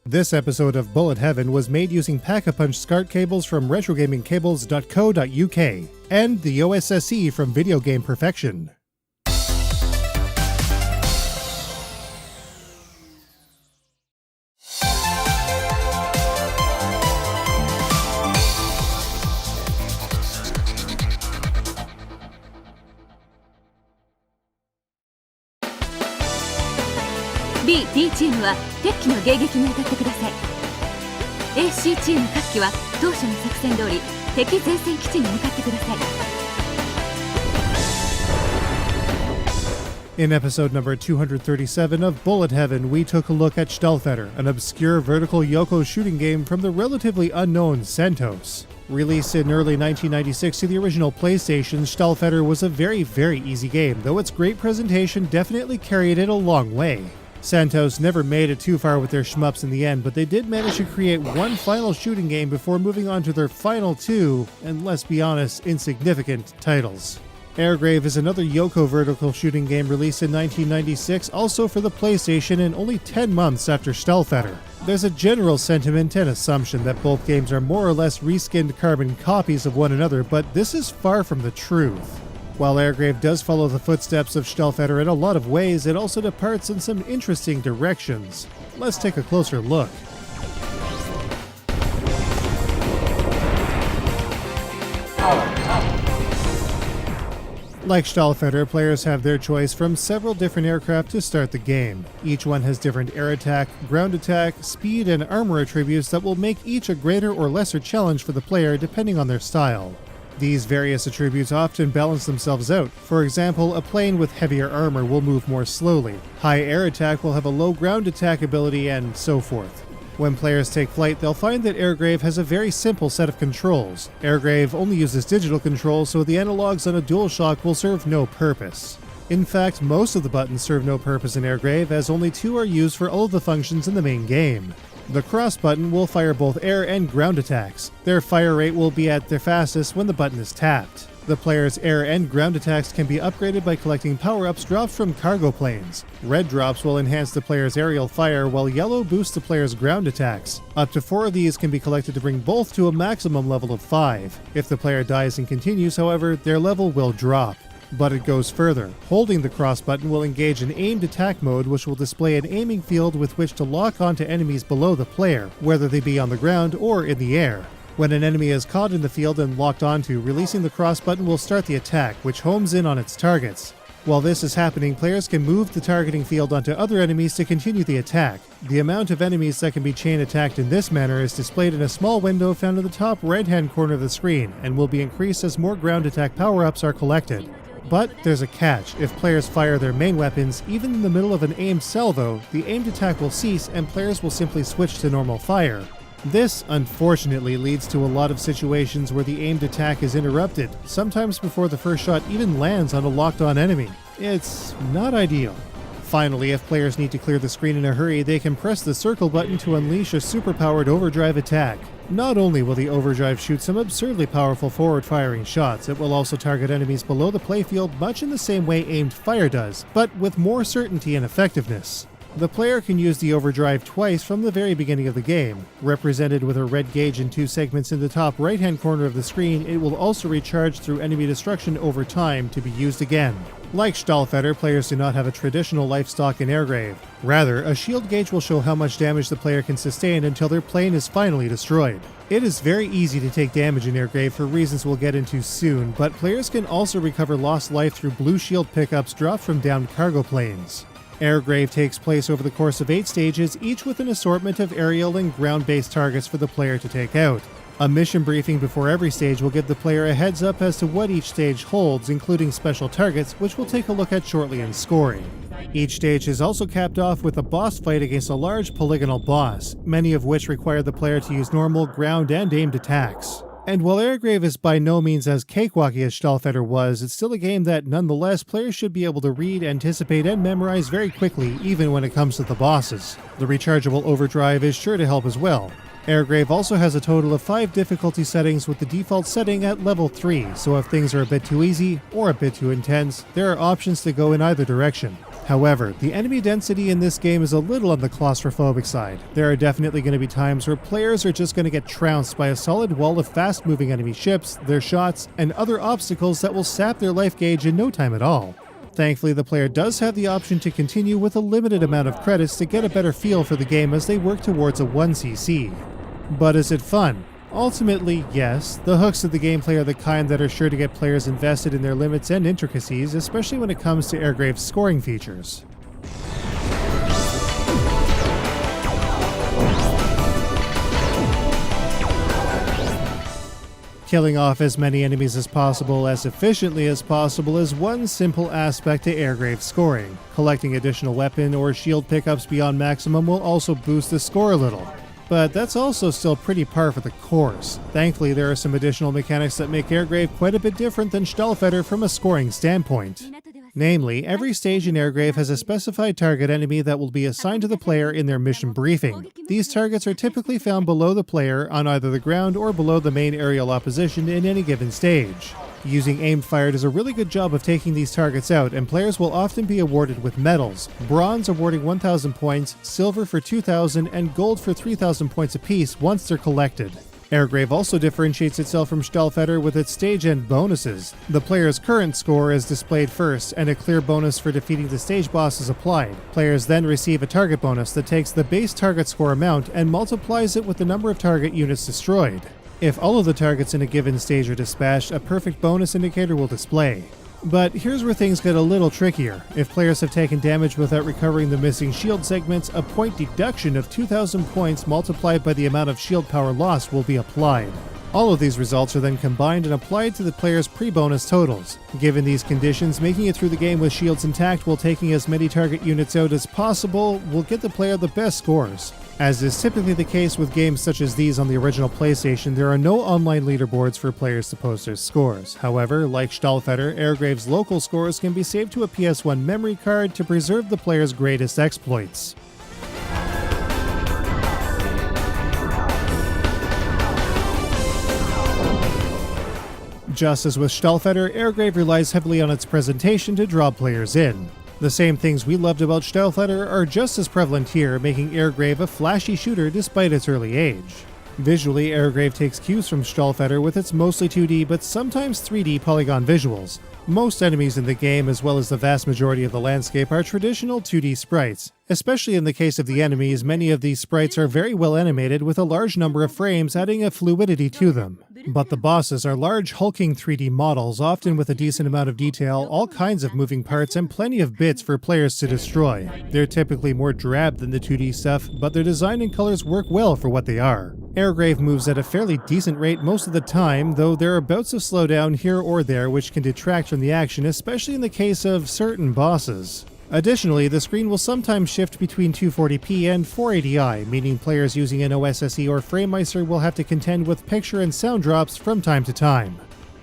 This episode of Bullet Heaven was made using Pack-a-Punch SCART cables from retrogamingcables.co.uk and the OSSC from Video Game Perfection. B、D チームは敵機の迎撃に当たってください。AC チーム各機は当初の作戦通り敵前線基地に向かってください。In episode number 237 of Bullet Heaven, we took a look at Stahlfeder, an obscure vertical Yoko shooting game from the relatively unknown Santos. Released in early 1996 to the original PlayStation, Stahlfeder was a very easy game, though its great presentation definitely carried it a long way. Santos never made it too far with their shmups in the end, but they did manage to create one final shooting game before moving on to their final two, and let's be honest, insignificant titles. AirGrave is another Yoko vertical shooting game released in 1996, also for the PlayStation, and only 10 months after Stahlfeder. There's a general sentiment and assumption that both games are more or less reskinned carbon copies of one another, but this is far from the truth. While AirGrave does follow the footsteps of Stahlfeder in a lot of ways, it also departs in some interesting directions. Let's take a closer look. Like Stahlfeder, players have their choice from several different aircraft to start the game. Each one has different air attack, ground attack, speed, and armor attributes that will make each a greater or lesser challenge for the player depending on their style. These various attributes often balance themselves out. For example, a plane with heavier armor will move more slowly, high air attack will have a low ground attack ability, and so forth. When players take flight, they'll find that AirGrave has a very simple set of controls. AirGrave only uses digital controls, so the analogs on a DualShock will serve no purpose. In fact, most of the buttons serve no purpose in AirGrave, as only two are used for all of the functions in the main game. The cross button will fire both air and ground attacks. Their fire rate will be at their fastest when the button is tapped. The player's air and ground attacks can be upgraded by collecting power-ups dropped from cargo planes. Red drops will enhance the player's aerial fire, while yellow boosts the player's ground attacks. Up to 4 of these can be collected to bring both to a maximum level of 5. If the player dies and continues, however, their level will drop. But it goes further. Holding the cross button will engage an aimed attack mode, which will display an aiming field with which to lock onto enemies below the player, whether they be on the ground or in the air. When an enemy is caught in the field and locked onto, releasing the cross button will start the attack, which homes in on its targets. While this is happening, players can move the targeting field onto other enemies to continue the attack. The amount of enemies that can be chain attacked in this manner is displayed in a small window found in the top right-hand corner of the screen, and will be increased as more ground attack power-ups are collected. But there's a catch. If players fire their main weapons, even in the middle of an aimed salvo, the aimed attack will cease and players will simply switch to normal fire. This, unfortunately, leads to a lot of situations where the aimed attack is interrupted, sometimes before the first shot even lands on a locked-on enemy. It's not ideal. Finally, if players need to clear the screen in a hurry, they can press the circle button to unleash a superpowered overdrive attack. Not only will the overdrive shoot some absurdly powerful forward-firing shots, it will also target enemies below the playfield much in the same way aimed fire does, but with more certainty and effectiveness. The player can use the overdrive twice from the very beginning of the game. Represented with a red gauge in 2 segments in the top right-hand corner of the screen, it will also recharge through enemy destruction over time to be used again. Like Stahlfeder, players do not have a traditional life stock in AirGrave. Rather, a shield gauge will show how much damage the player can sustain until their plane is finally destroyed. It is very easy to take damage in AirGrave for reasons we'll get into soon, but players can also recover lost life through blue shield pickups dropped from downed cargo planes. AirGrave takes place over the course of 8 stages, each with an assortment of aerial and ground-based targets for the player to take out. A mission briefing before every stage will give the player a heads up as to what each stage holds, including special targets, which we'll take a look at shortly in scoring. Each stage is also capped off with a boss fight against a large polygonal boss, many of which require the player to use normal ground and aimed attacks. And while AirGrave is by no means as cakewalky as Stahlfeder was, it's still a game that nonetheless players should be able to read, anticipate, and memorize very quickly, even when it comes to the bosses. The rechargeable overdrive is sure to help as well. AirGrave also has a total of 5 difficulty settings, with the default setting at level 3, so if things are a bit too easy or a bit too intense, there are options to go in either direction. However, the enemy density in this game is a little on the claustrophobic side. There are definitely going to be times where players are just going to get trounced by a solid wall of fast-moving enemy ships, their shots, and other obstacles that will sap their life gauge in no time at all. Thankfully, the player does have the option to continue with a limited amount of credits to get a better feel for the game as they work towards a 1cc. But is it fun? Ultimately, yes. The hooks of the gameplay are the kind that are sure to get players invested in their limits and intricacies, especially when it comes to AirGrave's scoring features. Killing off as many enemies as possible as efficiently as possible is one simple aspect to AirGrave's scoring. Collecting additional weapon or shield pickups beyond maximum will also boost the score a little. But that's also still pretty par for the course. Thankfully, there are some additional mechanics that make AirGrave quite a bit different than Stahlfeder from a scoring standpoint. Namely, every stage in AirGrave has a specified target enemy that will be assigned to the player in their mission briefing. These targets are typically found below the player on either the ground or below the main aerial opposition in any given stage. Using aimed fire does a really good job of taking these targets out, and players will often be awarded with medals, bronze awarding 1,000 points, silver for 2,000, and gold for 3,000 points apiece once they're collected. AirGrave also differentiates itself from Stahlfeder with its stage-end bonuses. The player's current score is displayed first, and a clear bonus for defeating the stage boss is applied. Players then receive a target bonus that takes the base target score amount and multiplies it with the number of target units destroyed. If all of the targets in a given stage are dispatched, a perfect bonus indicator will display. But here's where things get a little trickier. If players have taken damage without recovering the missing shield segments, a point deduction of 2,000 points multiplied by the amount of shield power lost will be applied. All of these results are then combined and applied to the player's pre-bonus totals. Given these conditions, making it through the game with shields intact while taking as many target units out as possible will get the player the best scores. As is typically the case with games such as these on the original PlayStation, there are no online leaderboards for players to post their scores. However, like Stahlfeder, AirGrave's local scores can be saved to a PS1 memory card to preserve the player's greatest exploits. Just as with Stahlfeder, AirGrave relies heavily on its presentation to draw players in. The same things we loved about Stahlfeder are just as prevalent here, making AirGrave a flashy shooter despite its early age. Visually, AirGrave takes cues from Stahlfeder with its mostly 2D but sometimes 3D polygon visuals. Most enemies in the game, as well as the vast majority of the landscape, are traditional 2D sprites. Especially in the case of the enemies, many of these sprites are very well animated with a large number of frames adding a fluidity to them. But the bosses are large hulking 3D models, often with a decent amount of detail, all kinds of moving parts, and plenty of bits for players to destroy. They're typically more drab than the 2D stuff, but their design and colors work well for what they are. AirGrave moves at a fairly decent rate most of the time, though there are bouts of slowdown here or there which can detract from the action, especially in the case of certain bosses. Additionally, the screen will sometimes shift between 240p and 480i, meaning players using an OSSC or FrameMeister will have to contend with picture and sound drops from time to time.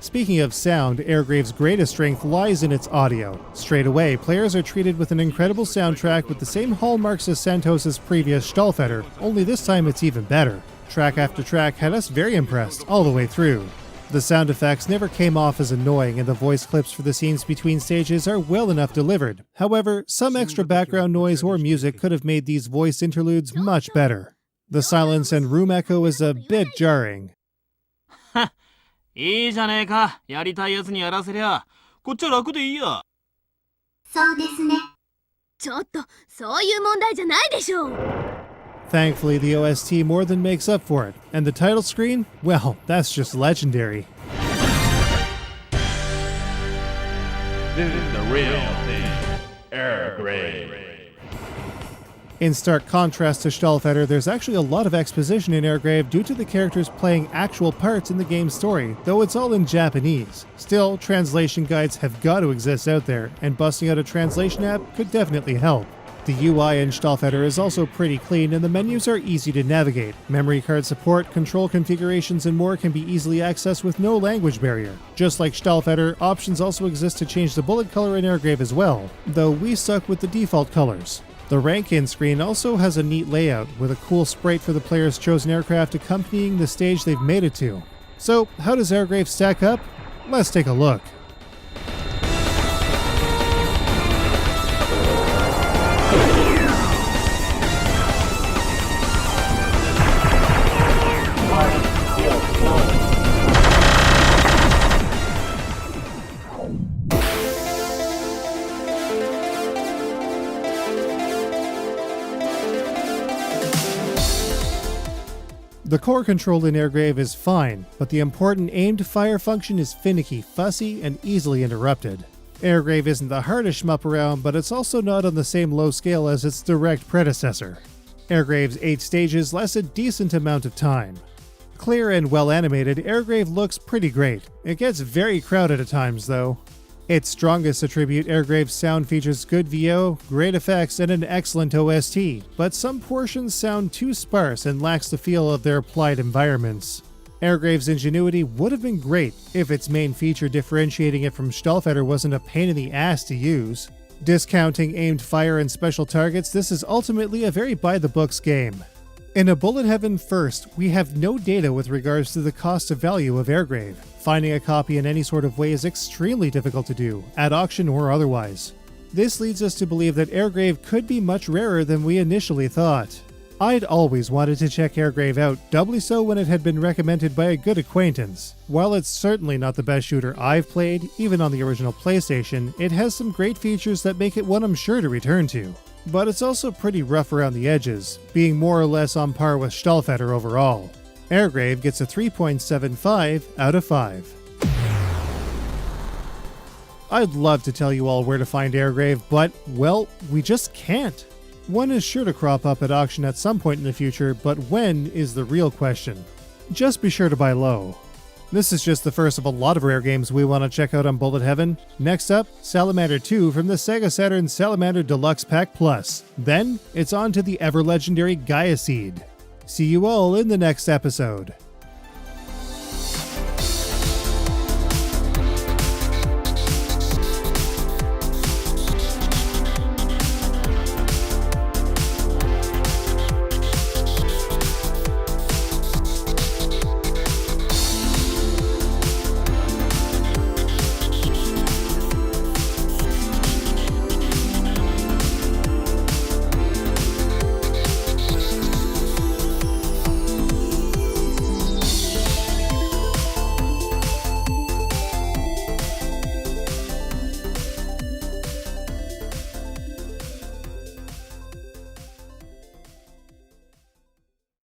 Speaking of sound, AirGrave's greatest strength lies in its audio. Straight away, players are treated with an incredible soundtrack with the same hallmarks as Santos' previous Stahlfeder, only this time it's even better. Track after track had us very impressed all the way through. The sound effects never came off as annoying, and the voice clips for the scenes between stages are well enough delivered. However, some extra background noise or music could have made these voice interludes much better. The silence and room echo is a bit jarring. いいじゃねえか。やりたいやつにやらせりゃ、こっちは楽でいいや。そうですね。ちょっと、そういう問題じゃないでしょう。 Thankfully, the OST more than makes up for it, and the title screen? Well, that's just legendary. This is the real thing, AirGrave. In stark contrast to Stahlfeder, there's actually a lot of exposition in AirGrave due to the characters playing actual parts in the game's story, though it's all in Japanese. Still, translation guides have got to exist out there, and busting out a translation app could definitely help. The UI in Stahlfeder is also pretty clean, and the menus are easy to navigate. Memory card support, control configurations, and more can be easily accessed with no language barrier. Just like Stahlfeder, options also exist to change the bullet color in AirGrave as well, though we stuck with the default colors. The rank-in screen also has a neat layout, with a cool sprite for the player's chosen aircraft accompanying the stage they've made it to. So, how does AirGrave stack up? Let's take a look. The core control in AirGrave is fine, but the important aimed fire function is finicky, fussy, and easily interrupted. AirGrave isn't the hardest shmup around, but it's also not on the same low scale as its direct predecessor. AirGrave's 8 stages last a decent amount of time. Clear and well animated, AirGrave looks pretty great. It gets very crowded at times though. Its strongest attribute, AirGrave's sound, features good VO, great effects, and an excellent OST, but some portions sound too sparse and lacks the feel of their applied environments. AirGrave's ingenuity would have been great if its main feature differentiating it from Stahlfeder wasn't a pain in the ass to use. Discounting aimed fire and special targets, this is ultimately a very by-the-books game. In a bullet heaven first, we have no data with regards to the cost of value of AirGrave. Finding a copy in any sort of way is extremely difficult to do, at auction or otherwise. This leads us to believe that AirGrave could be much rarer than we initially thought. I'd always wanted to check AirGrave out, doubly so when it had been recommended by a good acquaintance. While it's certainly not the best shooter I've played, even on the original PlayStation, it has some great features that make it one I'm sure to return to. But it's also pretty rough around the edges, being more or less on par with Stahlfeder overall. AirGrave gets a 3.75 out of 5. I'd love to tell you all where to find AirGrave, but, well, we just can't. One is sure to crop up at auction at some point in the future, but when is the real question. Just be sure to buy low. This is just the first of a lot of rare games we want to check out on Bullet Heaven. Next up, Salamander 2 from the Sega Saturn Salamander Deluxe Pack Plus. Then, it's on to the ever-legendary Gaia Seed. See you all in the next episode.